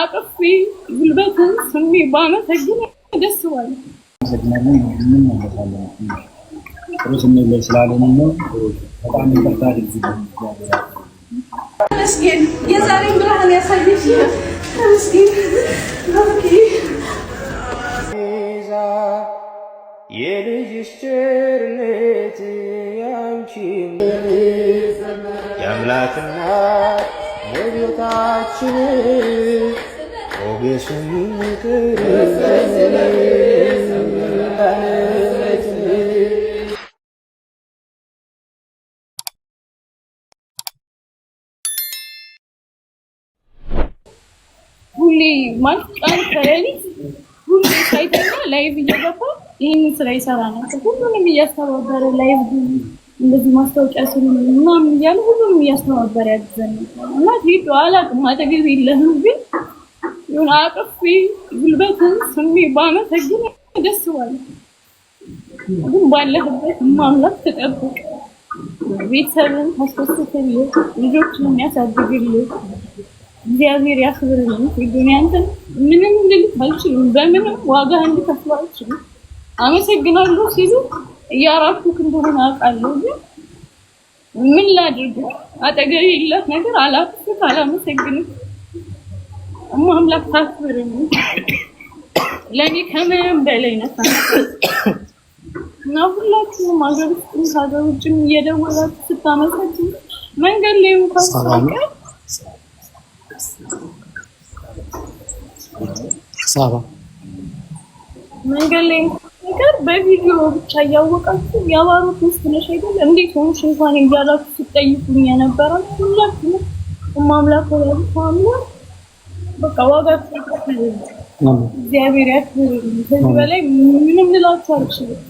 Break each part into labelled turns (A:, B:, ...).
A: አቅፊ ጉልበትን ስሚ ባመሰግን ደስ ዋለ
B: ሰግናለን ምን እናደርጋለን ሩስም ላይ ስላለን ነው በጣም ይፈታል እዚህ
A: መስጊድ የዛሬን ብርሃን ያሳየሽ መስጊድ ኦኬ
C: የልጅሽ ቸርነት ያንቺ የአምላክና የቤታችን ሞገስን
A: ሁሌ ማለት ቀን ከሌሊት ሁሌ ሳይተኛ ላይቭ እየገባ ይሄን ስራ ይሰራ ነበር። ሁሉንም እያስተባበረ ላይቭ እንደዚህ ማስታወቂያ ስሩ ምናምን እያለ ሁሉንም እያስተባበረ ያዘን እና ሄዶ አላውቅም አጠገብ የለህም ግን ይሁን አቅፊ ጉልበትን ስሚ ባመሰግን ደስ ዋለ ግን ባለህበት ማምላክ ተጠብቅ ቤተሰብን ታስደስትልህ ልጆችን ያሳድግልህ እግዚአብሔር ያክብርልኝ ዱንያንተን ምንም ልልህ አልችልም በምንም ዋጋ እንድከፍል አልችልም አመሰግናለሁ ሲሉ እያራኩክ እንደሆነ አውቃለሁ ግን ምን ላድርግ አጠገቤ የለት ነገር አላፍክ አላመሰግንም አምላክ ታክብርልኝ ለኔ ከምንም በላይ ነሳ ነው ሁላችሁም አገር ውስጥም ከሀገር ውጭም እየደወላችሁ ስታመሰግኑ መንገድ ላይ እንኳን
B: ሳባ
A: መንገድ ላይ ነገር በቪዲዮ ብቻ ያወቃችሁ ያባሩት ውስጥ ነሽ አይደል እንዴት ሆንሽ እንኳን እያላችሁ ስትጠይቁኝ የነበረው ሁላችሁም አምላክ ወላዲቷም በቃ ዋጋ ተከፈለ እግዚአብሔር ያክብርልኝ ከዚህ በላይ ምንም ልላችሁ አልችልም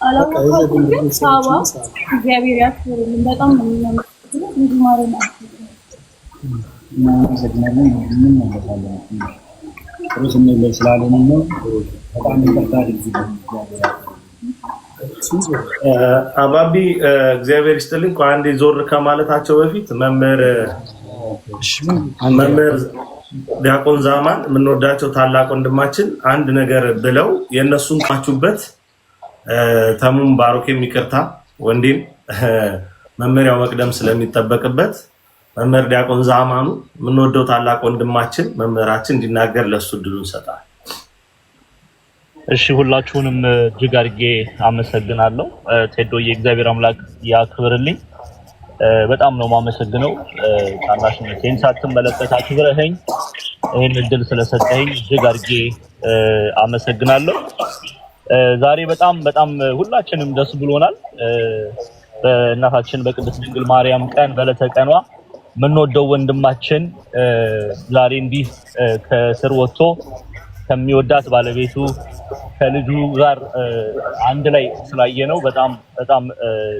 A: አላውቅም ግን ሳባ እግዚአብሔር ያክብርልኝ በጣም ነው የሚያመሰግነው እንዲማረን
B: ሰግናለን ምን እናደርጋለን ሩስም ላይ ስላለን ነው በጣም ይፈታል እዚህ
D: አባቢ እግዚአብሔር ይስጥልኝ አንዴ ዞር ከማለታቸው በፊት መምህር ዲያቆን ዛማን የምንወዳቸው ታላቅ ወንድማችን አንድ ነገር ብለው የነሱን ቃችሁበት ተሙም ባሮኬም ይቅርታ ወንዴም መምህሪያው መቅደም ስለሚጠበቅበት መምህር ዲያቆን ዛማኑ የምንወደው ታላቅ ወንድማችን መምህራችን እንዲናገር ለሱ ድሉ እንሰጣለን።
E: እሺ ሁላችሁንም እጅግ አድርጌ አመሰግናለሁ። ቴዶዬ እግዚአብሔር አምላክ ያክብርልኝ። በጣም ነው ማመሰግነው። ታናሽነቴን ሳትመለከት አክብረኸኝ ይሄን እድል ስለሰጠኸኝ እጅግ አድርጌ አመሰግናለሁ። ዛሬ በጣም ሁላችንም ደስ ብሎናል። በእናታችን በቅድስት ድንግል ማርያም ቀን በዕለተ ቀኗ ምንወደው ወንድማችን ዛሬ እንዲህ ከስር ወጥቶ ከሚወዳት ባለቤቱ ከልጁ ጋር አንድ ላይ ስላየነው በጣም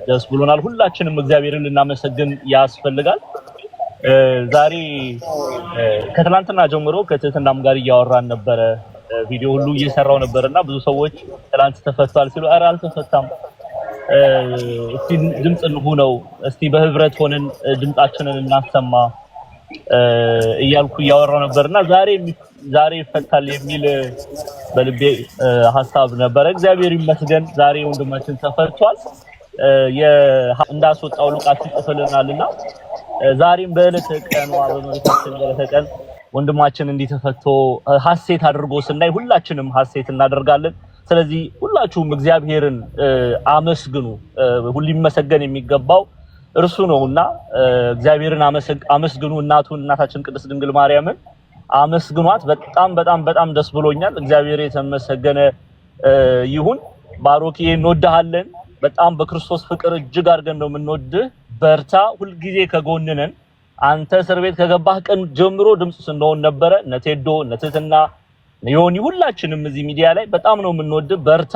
E: ደስ ብሎናል። ሁላችንም እግዚአብሔርን ልናመሰግን ያስፈልጋል። ዛሬ ከትላንትና ጀምሮ ከትህትናም ጋር እያወራን ነበረ። ቪዲዮ ሁሉ እየሰራው ነበርና ብዙ ሰዎች ትላንት ተፈቷል ሲሉ ኧረ አልተፈታም እስቲ ድምጽ እንሁነው እስቲ በህብረት ሆነን ድምጻችንን እናሰማ እያልኩ እያወራው ነበርና ዛሬ ይፈታል የሚል በልቤ ሐሳብ ነበር። እግዚአብሔር ይመስገን ዛሬ ወንድማችን ተፈቷል። እንዳስወጣው ሉቃስ ይጽፍልናልና ዛሬም በዕለተ ቀኗ በመሬታችን በዕለተ ቀን ወንድማችን እንዲተፈቶ ሐሴት አድርጎ ስናይ ሁላችንም ሐሴት እናደርጋለን። ስለዚህ ሁላችሁም እግዚአብሔርን አመስግኑ። ሁሉ ይመሰገን የሚገባው እርሱ ነውና እግዚአብሔርን አመስግኑ። እናታችን ቅድስት ድንግል ማርያምን አመስግኗት። በጣም ደስ ብሎኛል። እግዚአብሔር የተመሰገነ ይሁን። ባሮኪ እንወድሃለን። በጣም በክርስቶስ ፍቅር እጅግ አድርገን ነው የምንወድህ። በርታ፣ ሁልጊዜ ከጎንነን። አንተ እስር ቤት ከገባህ ቀን ጀምሮ ድምጽ ስንሆን ነበረ። ነቴዶ ነትትና ዮኒ ሁላችንም እዚህ ሚዲያ ላይ በጣም ነው የምንወድህ። በርታ፣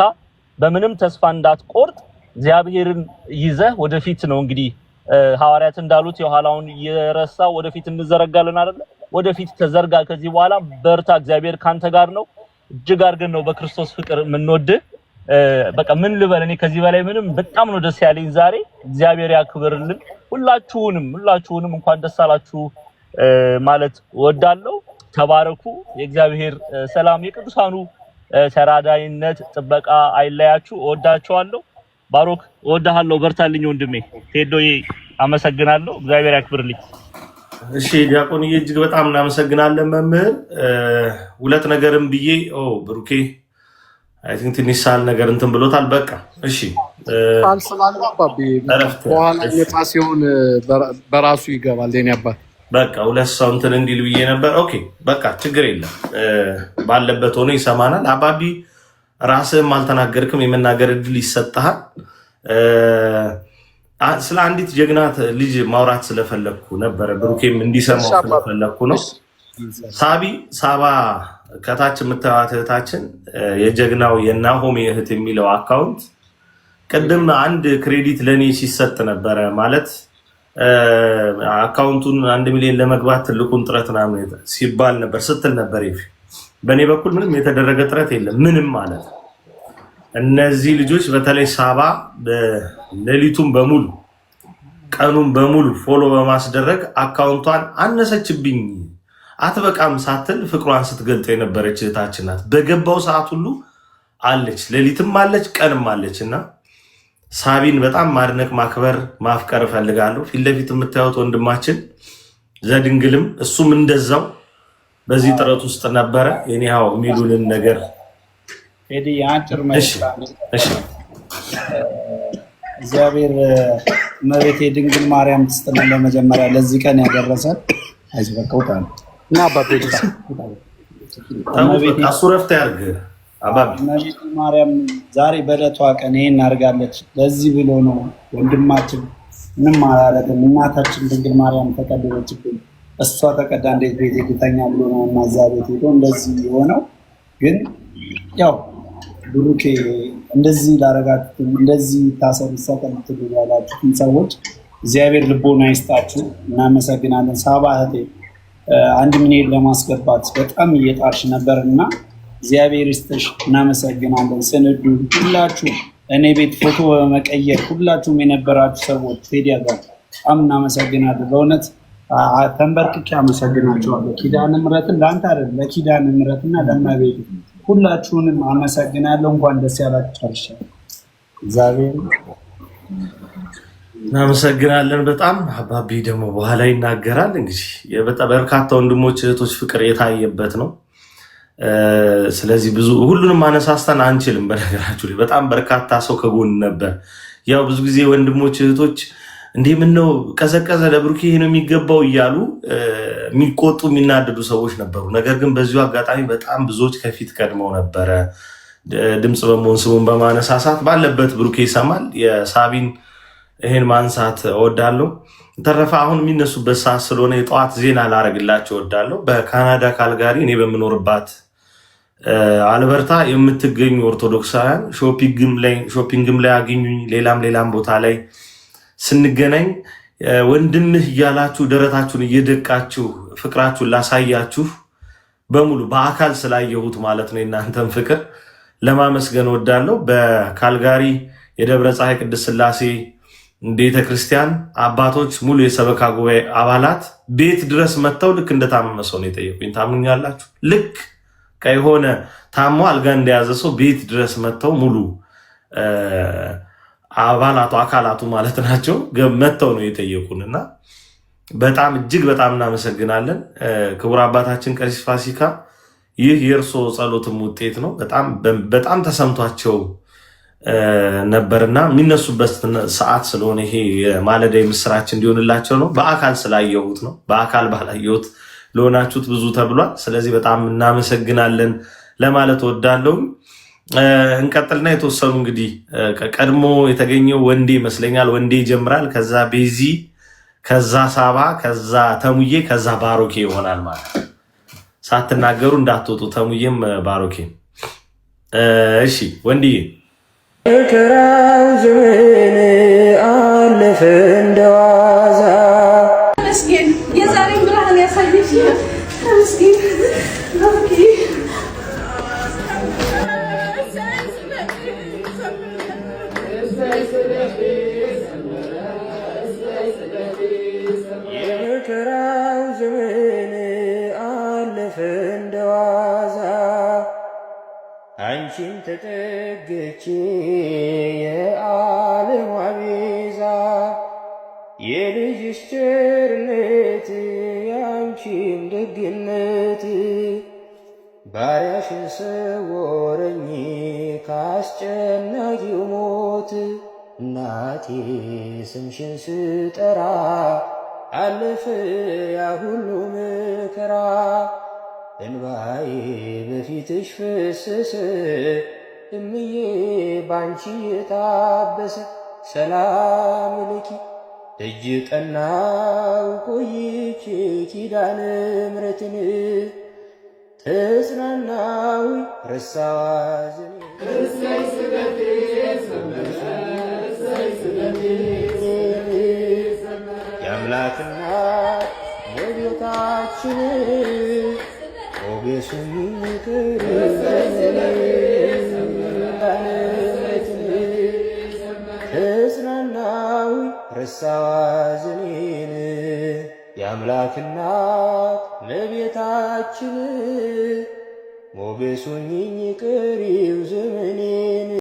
E: በምንም ተስፋ እንዳትቆርጥ። እግዚአብሔርን ይዘህ ወደፊት ነው እንግዲህ ሐዋርያት እንዳሉት የኋላውን እየረሳ ወደፊት እንዘረጋለን አይደል? ወደፊት ተዘርጋ። ከዚህ በኋላ በርታ፣ እግዚአብሔር ካንተ ጋር ነው። እጅግ አድርገን ነው በክርስቶስ ፍቅር የምንወድህ። በቃ ምን ልበል እኔ ከዚህ በላይ ምንም። በጣም ነው ደስ ያለኝ ዛሬ። እግዚአብሔር ያክብርልን። ሁላችሁንም እንኳን ደስ አላችሁ ማለት ወዳለው ተባረኩ። የእግዚአብሔር ሰላም የቅዱሳኑ ተራዳይነት ጥበቃ አይለያችሁ። ወዳችኋለሁ። ባሮክ ወዳሃለሁ። በርታልኝ ወንድሜ ቴዶዬ። አመሰግናለሁ። እግዚአብሔር ያክብርልኝ።
D: እሺ ዲያቆንዬ እጅግ በጣም እናመሰግናለን መምህር። ሁለት ነገርም ብዬ ብሩኬ አይ ቲንክ ትንሽ ሳል ነገር እንትን ብሎታል። በቃ እሺ
F: አልሰማንም በኋላ ነፃ ሲሆን በራሱ ይገባል። የኔ አባት
D: በቃ ሁለት ሰው እንትን እንዲል ብዬ ነበር። ኦኬ በቃ ችግር የለም ባለበት ሆኖ ይሰማናል። አባቢ ራስህም አልተናገርክም፣ የመናገር እድል ይሰጥሃል። ስለ አንዲት ጀግናት ልጅ ማውራት ስለፈለኩ ነበረ፣ ብሩኬም እንዲሰማው ስለፈለኩ ነው። ሳባ ከታች የምታዩት እህታችን የጀግናው የናሆሜ እህት የሚለው አካውንት ቅድም አንድ ክሬዲት ለኔ ሲሰጥ ነበረ። ማለት አካውንቱን 1 ሚሊዮን ለመግባት ትልቁን ጥረት ምናምን ሲባል ነበር ስትል ነበር። በእኔ በኩል ምንም የተደረገ ጥረት የለም ምንም ማለት ነው። እነዚህ ልጆች በተለይ ሳባ ሌሊቱን በሙሉ ቀኑን በሙሉ ፎሎ በማስደረግ አካውንቷን አነሰችብኝ አትበቃም ሳትል ፍቅሯን ስትገልጥ የነበረች እህታችን ናት። በገባው ሰዓት ሁሉ አለች፣ ሌሊትም አለች፣ ቀንም አለች እና ሳቢን በጣም ማድነቅ፣ ማክበር፣ ማፍቀር እፈልጋለሁ። ፊት ለፊት የምታዩት ወንድማችን ዘድንግልም እሱም እንደዛው በዚህ ጥረት ውስጥ ነበረ። የኔሃው የሚሉልን ነገር
B: ሄዲ አንጭር እግዚአብሔር እመቤቴ ድንግል ማርያም ትስጥልን። ለመጀመሪያ ለዚህ ቀን ያደረሰን አይዝበቀውታ እና አባቴ
D: እሱ ረፍት ያርግ።
B: እመቤቴ ማርያም ዛሬ በዕለቷ ቀን ይሄን አድርጋለች። ለዚህ ብሎ ነው ወንድማችን ምንም አላረግም። እናታችን ድንግል ማርያም ተቀደለችብን። እሷ ተቀዳ እንዴት ቤት ይተኛ ብሎ ነው እና እዛ ቤት ሄዶ እንደዚህ የሆነው። ግን ያው ብሩኬ እንደዚህ ላረጋችሁ እንደዚህ ታሰሩ ሰቀምት ያላችሁን ሰዎች እግዚአብሔር ልቦና ይስጣችሁ። እናመሰግናለን። ሳባ እህቴ 1 ሚሊዮን ለማስገባት በጣም እየጣርሽ ነበርና እግዚአብሔር ይስጥሽ። እናመሰግናለን። ስንዱ ሁላችሁ እኔ ቤት ፎቶ በመቀየር ሁላችሁም የነበራችሁ ሰዎች ቴዲያ ጋር በጣም እናመሰግናለን። በእውነት ተንበርክኬ አመሰግናችኋለሁ። ኪዳነ ምሕረትን ለአንተ አይደለም ለኪዳነ ምሕረትና ለእመቤቴ ሁላችሁንም አመሰግናለሁ። እንኳን ደስ ያላችሁ። ጨርሻለሁ። እግዚአብሔር
D: እናመሰግናለን በጣም። አባቢ ደግሞ በኋላ ይናገራል። እንግዲህ በርካታ ወንድሞች እህቶች ፍቅር የታየበት ነው። ስለዚህ ብዙ ሁሉንም አነሳስተን አንችልም። በነገራችሁ ላይ በጣም በርካታ ሰው ከጎን ነበር። ያው ብዙ ጊዜ ወንድሞች እህቶች እንዲህ ምነው ቀዘቀዘ ለብሩኬ ይሄ ነው የሚገባው እያሉ የሚቆጡ የሚናደዱ ሰዎች ነበሩ። ነገር ግን በዚሁ አጋጣሚ በጣም ብዙዎች ከፊት ቀድመው ነበረ ድምፅ በመሆን ስሙን በማነሳሳት ባለበት ብሩኬ ይሰማል። የሳቢን ይሄን ማንሳት እወዳለሁ። ተረፈ አሁን የሚነሱበት ሰዓት ስለሆነ የጠዋት ዜና ላረግላቸው እወዳለሁ። በካናዳ ካልጋሪ እኔ በምኖርባት አልበርታ የምትገኙ ኦርቶዶክሳውያን ሾፒንግም ላይ አግኙኝ፣ ሌላም ቦታ ላይ ስንገናኝ ወንድምህ እያላችሁ ደረታችሁን እየደቃችሁ ፍቅራችሁን ላሳያችሁ በሙሉ በአካል ስላየሁት ማለት ነው የእናንተን ፍቅር ለማመስገን ወዳለሁ። በካልጋሪ የደብረ ፀሐይ ቅድስት ሥላሴ ቤተክርስቲያን አባቶች ሙሉ የሰበካ ጉባኤ አባላት ቤት ድረስ መጥተው ልክ እንደታመመ ሰው ነው የጠየቁኝ። ታምኛላችሁ? ልክ ከሆነ ታሞ አልጋ እንደያዘ ሰው ቤት ድረስ መጥተው ሙሉ አባላቱ አካላቱ ማለት ናቸው መጥተው ነው የጠየቁን እና በጣም እጅግ በጣም እናመሰግናለን። ክቡር አባታችን ቀሲስ ፋሲካ ይህ የእርሶ ጸሎትም ውጤት ነው። በጣም ተሰምቷቸው ነበርና የሚነሱበት ሰዓት ስለሆነ ይሄ የማለዳ ምስራች እንዲሆንላቸው ነው። በአካል ስላየሁት ነው። በአካል ባላየሁት ለሆናችሁት ብዙ ተብሏል። ስለዚህ በጣም እናመሰግናለን ለማለት ወዳለሁ። እንቀጥልና የተወሰኑ እንግዲህ ቀድሞ የተገኘው ወንዴ ይመስለኛል። ወንዴ ይጀምራል። ከዛ ቤዚ፣ ከዛ ሳባ፣ ከዛ ተሙዬ፣ ከዛ ባሮኬ ይሆናል ማለት ሳትናገሩ እንዳትወጡ። ተሙዬም ባሮኬም። እሺ ወንድዬ
C: መከራው ዘመን አለፈ እንደዋዛ
G: ተመስገን። የዛሬን ብርሃን ያሳየሽ ተመስገን። ኦኬ
C: የመከራው ዘመን እንደዋዛ አንቺን ተጠግቼ የዓለም ቤዛ የልጅሽ ቸርነት ያንቺም ደግነት ባሪያሽን ሰወረኝ ካስጨናቂው ሞት እናቴ ስምሽን ስጠራ አለፈ ያ ሁሉ መከራ እንባዬ በፊትሽ ፈሰሰ እምዬ ባንቺ የታበሰ ሰላም ለኪ ደጅ ጠናው ቆይቼ ኪዳነ ምሕረትን ተጽናናዊ ረሳዋ ዘኔ እሰይ ስለቴ የአምላክና የቤታችን ሞገሱን ተጽናናዊ ረሳዋ ዘኔን የአምላክና ለቤታችን ሞገሱኝ ቅሪው ዘመኔን